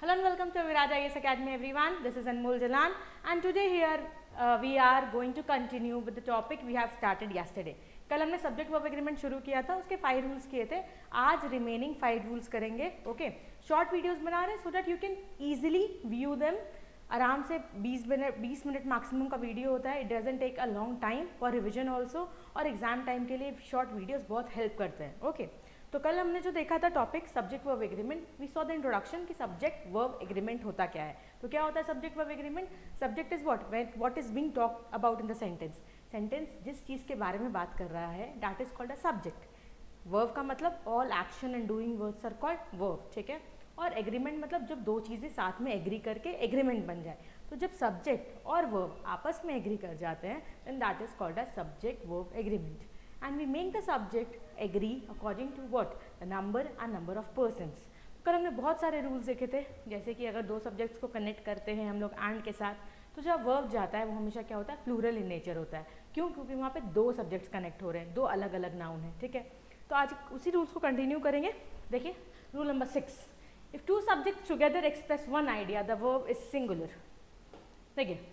Hello and welcome to Viraj IAS Academy everyone. This is Anmol Jalan and today here we are going to continue with the topic we have started yesterday. कल हमने subject verb agreement शुरू किया था, उसके 5 rules किए थे. आज remaining 5 rules करेंगे. ओके, शॉर्ट वीडियोस बना रहे हैं so that you can easily view them. आराम से 20 मिनट मैक्सिमम का वीडियो होता है. It doesn't take a long time for revision also, और एग्जाम टाइम के लिए शॉर्ट वीडियोस बहुत हेल्प करते हैं. ओके, तो कल हमने जो देखा था topic subject verb agreement, we saw the introduction कि सब्जेक्ट वर्ब एग्रीमेंट होता क्या है. तो क्या होता है subject verb agreement? Subject is what is being talked about in the sentence. Sentence जिस चीज़ के बारे में बात कर रहा है that is called a subject. Verb का मतलब all action and doing words are called verb. ठीक है, और एग्रीमेंट मतलब जब दो चीज़ें साथ में एग्री करके एग्रीमेंट बन जाए. तो जब सब्जेक्ट और वर्ब आपस में एग्री कर जाते हैं then that is called a subject verb agreement. And we make the subject agree according to what? The number and number of persons. कल हमने बहुत सारे रूल्स देखे थे, जैसे कि अगर दो सब्जेक्ट्स को कनेक्ट करते हैं हम लोग एंड के साथ, तो जब वर्ब जाता है वो हमेशा क्या होता है? प्लूरल इन नेचर होता है. क्यों? क्योंकि वहाँ पे दो सब्जेक्ट्स कनेक्ट हो रहे हैं, दो अलग अलग नाउन है. ठीक है, तो आज उसी रूल्स को कंटिन्यू करेंगे. देखिए rule number 6, if two subjects together express one idea the verb is singular. देखिए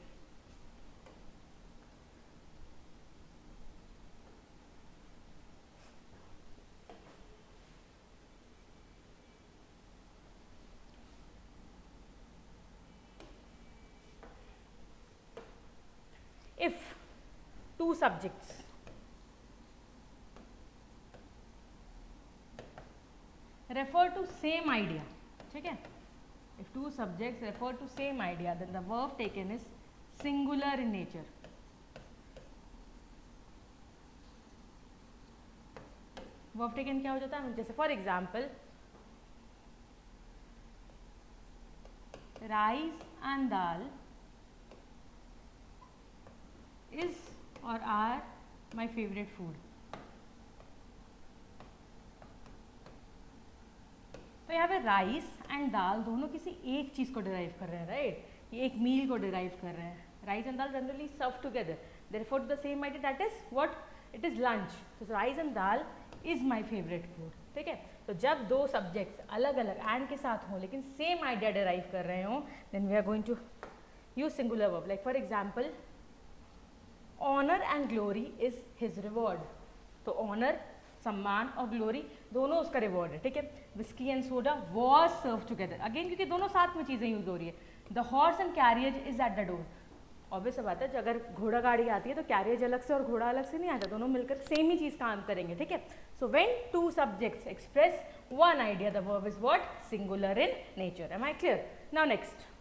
if two subjects refer to same idea, ठीक है, if two subjects refer to same idea then the verb taken is singular in nature. verb taken क्या हो जाता है? जैसे for example rice and dal is or are my favorite food. तो यहाँ पे राइस एंड दाल दोनों किसी एक चीज़ को डिराइव कर रहे हैं, राइट? ये एक मील को डिराइव कर रहे हैं. Rice and dal generally serve together, therefore the same idea that is what? It is lunch. तो rice and dal is my favourite food. ठीक है, तो जब दो सब्जेक्ट्स अलग अलग एंड के साथ हों लेकिन सेम आइडिया डिराइव कर रहे हों then we are going to use singular verb. Like for example honour and glory is his reward. तो ऑनर सम्मान और ग्लोरी दोनों उसका रिवॉर्ड है. ठीक है, whisky and soda was serve together, again क्योंकि दोनों साथ में चीज़ें यूज हो रही है. The horse and carriage is at the door. Obvious बात है, अगर घोड़ा गाड़ी आती है तो कैरियज अलग से और घोड़ा अलग से नहीं आता, दोनों मिलकर सेम ही चीज़ काम करेंगे. ठीक है, so when two subjects express one idea the verb is what? Singular in nature. Am I clear? Now next,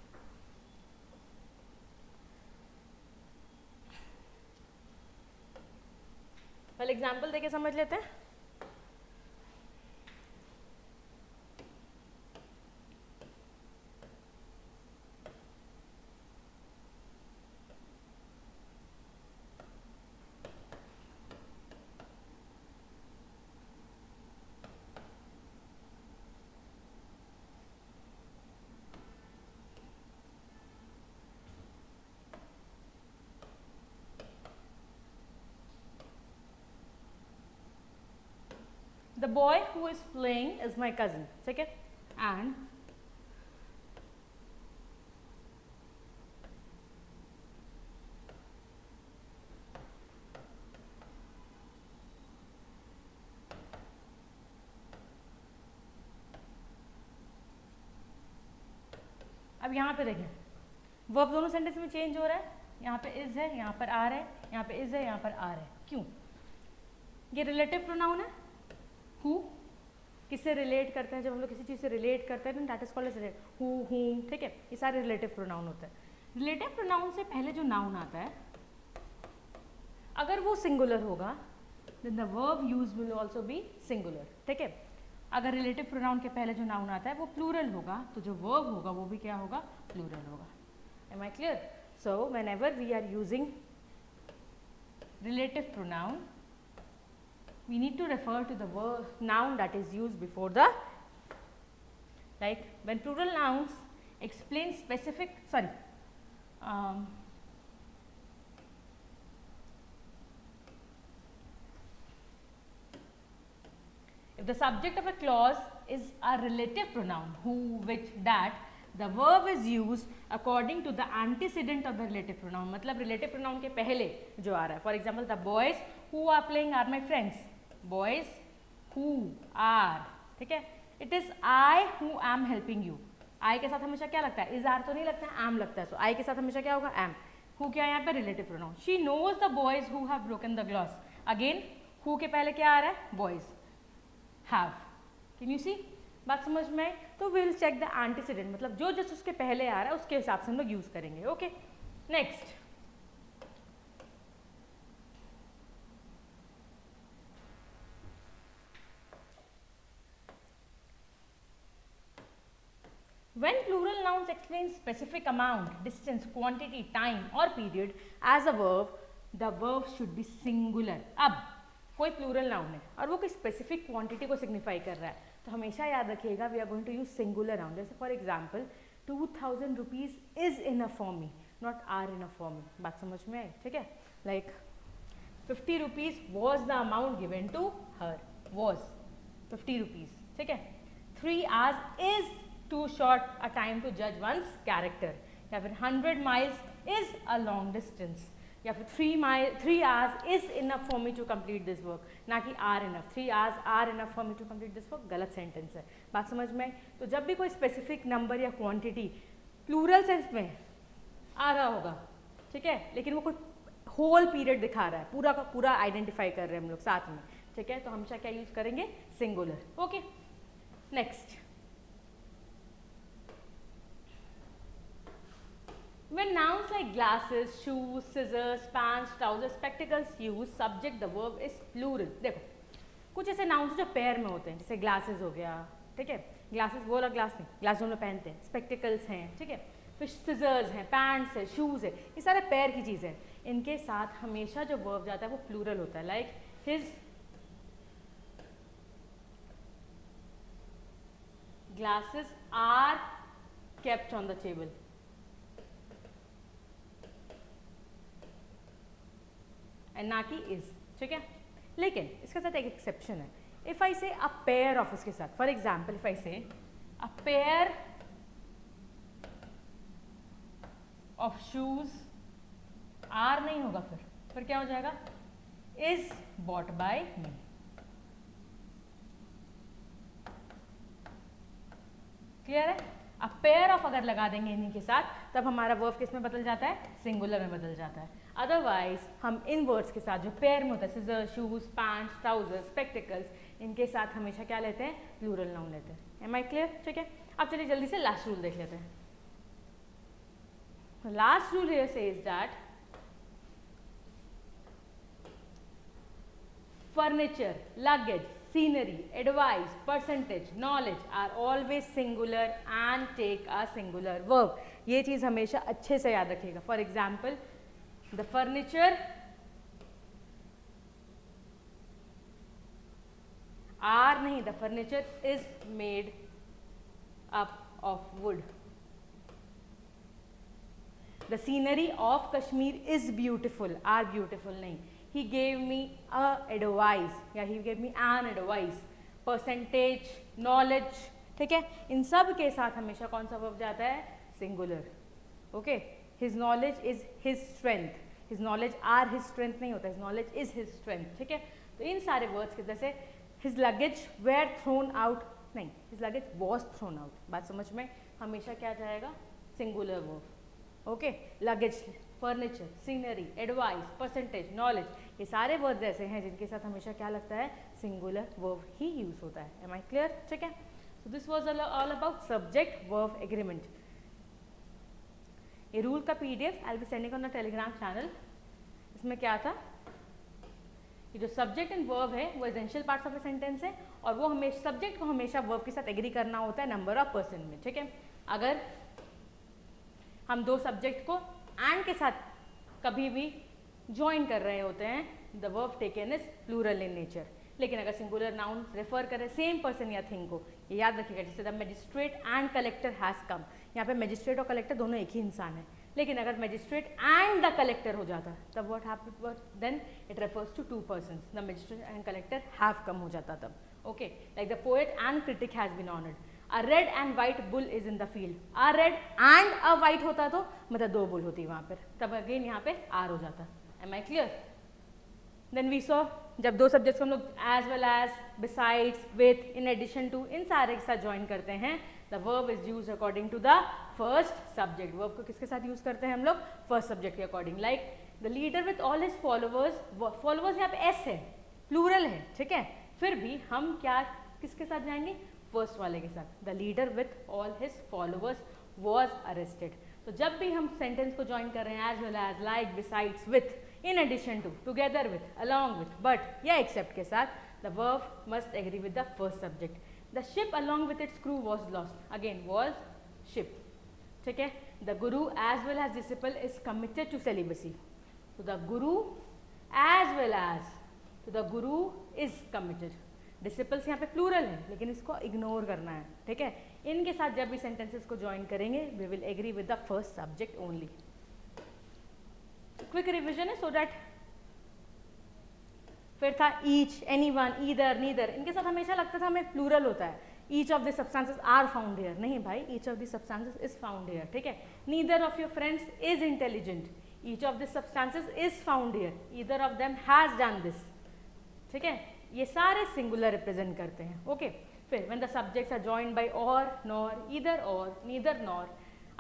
पहले एग्जाम्पल देके समझ लेते हैं. The boy who is playing is my cousin. ठीक है, and अब यहाँ पे देखें वर्ब दोनों सेंटेंस में चेंज हो रहा है. यहाँ पे इज है, यहाँ पर आर है, यहाँ पे इज है, यहाँ पर आर है. क्यों? ये रिलेटिव प्रोनाउन है. हु किससे रिलेट करते हैं? जब हम लोग किसी चीज़ से रिलेट करते हैं that is called as who, whom. ठीक है, ये सारे रिलेटिव प्रोनाउन होते हैं. रिलेटिव प्रोनाउन से पहले जो नाउन आता है अगर वो सिंगुलर होगा then the verb use will also be singular. ठीक है, अगर रिलेटिव प्रोनाउन के पहले जो नाउन आता है वो प्लूरल होगा तो जो वर्ब होगा वो भी क्या होगा? प्लूरल होगा. Am I clear? So whenever we are using relative pronoun we need to refer to the noun that is used before the, like when plural nouns explain specific, if the subject of a clause is a relative pronoun who, which, that, the verb is use according to the antecedent of the relative pronoun, मतलब relative pronoun के पहले जो आ रहा है. For example the boys who are playing are my friends, boys who are, ठीक है. It is I who am helping you, I के साथ हमेशा क्या लगता है, इज आर तो नहीं लगता है, एम लगता है. सो आई के साथ हमेशा क्या होगा, एम. हु क्या है यहाँ पे, relative pronoun. She knows the boys who have broken the glass, again who के पहले क्या आ रहा है, boys have. Can you see, बात समझ में आई. तो विल चेक द एंटीसीडेंट, मतलब जो जस्ट उसके पहले आ रहा है उसके हिसाब से हम लोग यूज करेंगे. Okay, next. When plural nouns explain specific amount, distance, quantity, time or period as a verb, the verb should be singular. अब कोई plural noun है और वो कोई specific quantity को signify कर रहा है तो हमेशा याद रखिएगा we are going to use singular noun. जैसे for example 2000 rupees is enough for me, not are enough for me. बात समझ में आई, ठीक है. Like 50 rupees was the amount given to her, was 50 rupees, ठीक है. 3 hours is too short a time to judge one's character, या फिर 100 miles is a long distance, या फिर 3 hours is enough for me to complete this work, ना कि are enough. 3 hours are enough for me to complete this work, गलत sentence है. बात समझ में आई. तो जब भी कोई स्पेसिफिक नंबर या क्वांटिटी प्लूरल सेंस में आ रहा होगा, ठीक है, लेकिन वो कोई होल पीरियड दिखा रहा है, पूरा का पूरा आइडेंटिफाई कर रहे हैं हम लोग साथ में, ठीक है, तो हमेशा क्या यूज करेंगे, singular. Okay, next. When nouns like glasses, shoes, scissors, pants, trousers, spectacles use subject, the verb is plural. देखो कुछ ऐसे nouns जो पेयर में होते हैं, जैसे glasses हो गया, ठीक है, glasses वो वाला ग्लास नहीं, ग्लास जो हम लोग पहनते हैं, spectacles हैं, ठीक है, फिर scissors हैं, pants है, shoes है, ये सारे पेयर की चीज़ें हैं. इनके साथ हमेशा जो verb जाता है वो plural होता है. Like his glasses are kept on the table. ना कि इज, ठीक है. लेकिन इसके साथ एक एक्सेप्शन है. If I say a pair of इसके साथ, for example if I say a pair of shoes, are नहीं होगा, फिर क्या हो जाएगा, is bought by me. Clear है. अ पेयर ऑफ अगर लगा देंगे इन्हीं के साथ तब हमारा वर्ब किस में बदल जाता है, सिंगुलर में बदल जाता है. अदरवाइज हम इन वर्ड्स के साथ जो पेयर में होता है, scissor, shoes, pants, trousers, spectacles, इनके साथ हमेशा क्या लेते हैं, प्लूरल नाउन लेते हैं. एम आई क्लियर, ठीक है. अब चलिए जल्दी से लास्ट रूल देख लेते हैं. Last rule here says that furniture, luggage, scenery, advice, percentage, knowledge are always singular and take a singular verb. ये चीज़ हमेशा अच्छे से याद रखिएगा. For example the furniture are नहीं, the furniture is made up of wood. The scenery of Kashmir is beautiful, are beautiful नहीं. He gave me a advice या he gave me an advice. Percentage, knowledge, ठीक है, इन सब के साथ हमेशा कौन सा वर्ब जाता है, singular. Okay, his knowledge is his strength, his knowledge are his strength नहीं होता, his knowledge is his strength. ठीक है, तो इन सारे वर्ड्स के जैसे his luggage were thrown out नहीं, his luggage was thrown out. बात समझ में, हमेशा क्या जाएगा, singular verb. Okay, luggage, furniture, scenery, advice, percentage, knowledge, ये सारे वर्ड्स ऐसे हैं जिनके साथ हमेशा क्या लगता है, सिंगुलर वर्ब ही यूज होता है. एम आई क्लियर, ठीक है. So this was all about subject verb agreement. ये रूल का PDF I will be sending on the Telegram channel. इसमें क्या था, ये जो सब्जेक्ट एंड वर्ब है वो essential parts of a sentence है और वो हमेशा सब्जेक्ट को हमेशा वर्ब के साथ एग्री करना होता है नंबर ऑफ परसेंट में. ठीक है, अगर हम दो सब्जेक्ट को एंड के साथ कभी भी ज्वाइन कर रहे होते हैं, the verb taken is plural in nature. लेकिन अगर सिंगुलर नाउन रेफर करें सेम पर्सन या थिंग को, ये याद रखिएगा, जैसे the magistrate and collector has come, यहाँ पे मजिस्ट्रेट और कलेक्टर दोनों एक ही इंसान है. लेकिन अगर मजिस्ट्रेट एंड द कलेक्टर हो जाता तब what happened, then it refers to two persons, the magistrate and collector have come हो जाता तब. Okay, like the poet and critic has been honoured. A red and white bull is in the field, a red and a white होता तो मतलब 2 bull होती वहां पर, तब अगेन यहाँ पे आर हो जाता। Am I clear? Then we saw जब 2 सब्जेक्ट्स को हम लोग as well as, besides, with, in addition to, इन सारे के साथ ज्वाइन करते हैं, the verb is use according to the first subject. Verb को किसके साथ यूज करते हैं हम लोग? फर्स्ट सब्जेक्ट के according. Like the leader with all his followers, followers यहाँ पे एस है, प्लूरल है, ठीक है, फिर भी हम क्या किसके साथ जाएंगे? फर्स्ट वाले के साथ। The leader with all his followers was arrested. तो जब भी हम सेंटेंस को ज्वाइन कर रहे हैं as well as, like, besides, with, in addition to, together with, along with, but या एक्सेप्ट के साथ, the verb must agree with the first subject. The ship along with its crew was lost, again was ship, ठीक है। The guru as well as disciple is committed to celibacy, तो the guru as well as, तो the guru is committed. Disciples यहाँ पे plural है लेकिन इसको ignore करना है, ठीक है। इनके साथ जब भी सेंटेंसेस को ज्वाइन करेंगे we will agree with the first subject only. Quick revision है सो दैट, फिर था ईच, एनीवन, ईदर, नीदर, इनके साथ हमेशा लगता था हमें प्लूरल होता है। Each of the substances are found here, नहीं भाई, each of the substances is found here, ठीक है। Neither of your friends is intelligent, each of the substances is found here, either of them has done this, ठीक है। ये सारे singular represent करते हैं, ओके। फिर when the subjects are joined by or, nor, either or, neither nor,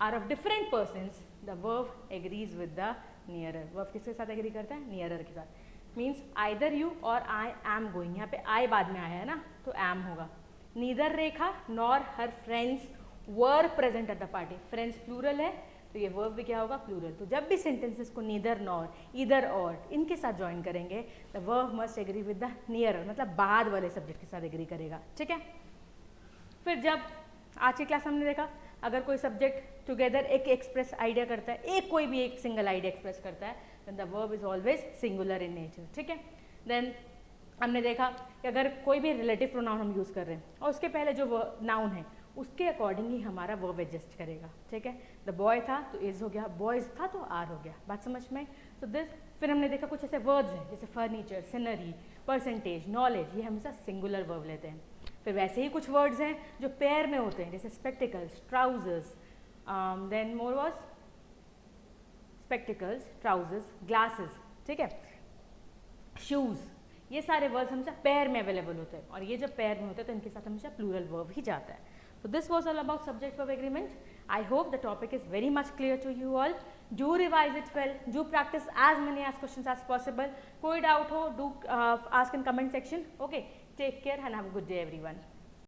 are of different persons, the verb agrees with the nearer. Verb किसके साथ agree करता है? नियरर के साथ। मीन्स आइदर यू और आई एम गोइंग, यहाँ पे आई बाद में आया है ना तो एम होगा। Neither Rekha nor her friends were present at the party, friends plural है तो ये वर्ब भी क्या होगा? प्लूरल। तो जब भी सेंटेंसेस को नीदर नॉर, ईदर और, इनके साथ ज्वाइन करेंगे the verb must agree with the nearer, मतलब बाद वाले सब्जेक्ट के साथ एग्री करेगा, ठीक है। फिर जब आज की क्लास हमने देखा अगर कोई सब्जेक्ट टुगेदर एक एक्सप्रेस आइडिया करता है, एक कोई भी एक सिंगल आइडिया एक्सप्रेस करता है, then the verb is always singular in nature, ठीक है। देन हमने देखा कि अगर कोई भी रिलेटिव प्रोनाउन हम यूज़ कर रहे हैं और उसके पहले जो नाउन है उसके अकॉर्डिंग ही हमारा वर्ब एडजस्ट करेगा, ठीक है। द बॉय था तो इज हो गया, बॉयज था तो आर हो गया, बात समझ में? तो दिस, फिर हमने देखा कुछ ऐसे वर्ड्स हैं जैसे फर्नीचर, सिनरी, परसेंटेज, नॉलेज, ये हमेशा सिंगुलर वर्ब लेते हैं। फिर वैसे ही कुछ वर्ड्स हैं जो पेयर में होते हैं जैसे spectacles, trousers, then more was spectacles, trousers, glasses, ठीक है, शूज़, ये सारे वर्ड्स हमेशा पेयर में अवेलेबल होते हैं और ये जब पेयर में होते हैं तो इनके साथ हमेशा प्लूरल वर्ब ही जाता है। So this was all about subject verb agreement. I hope the topic is very much clear to you all. Do revise it well. Do practice as many as questions as possible. कोई doubt हो, do ask in comment section. Okay. Take care and have a good day everyone.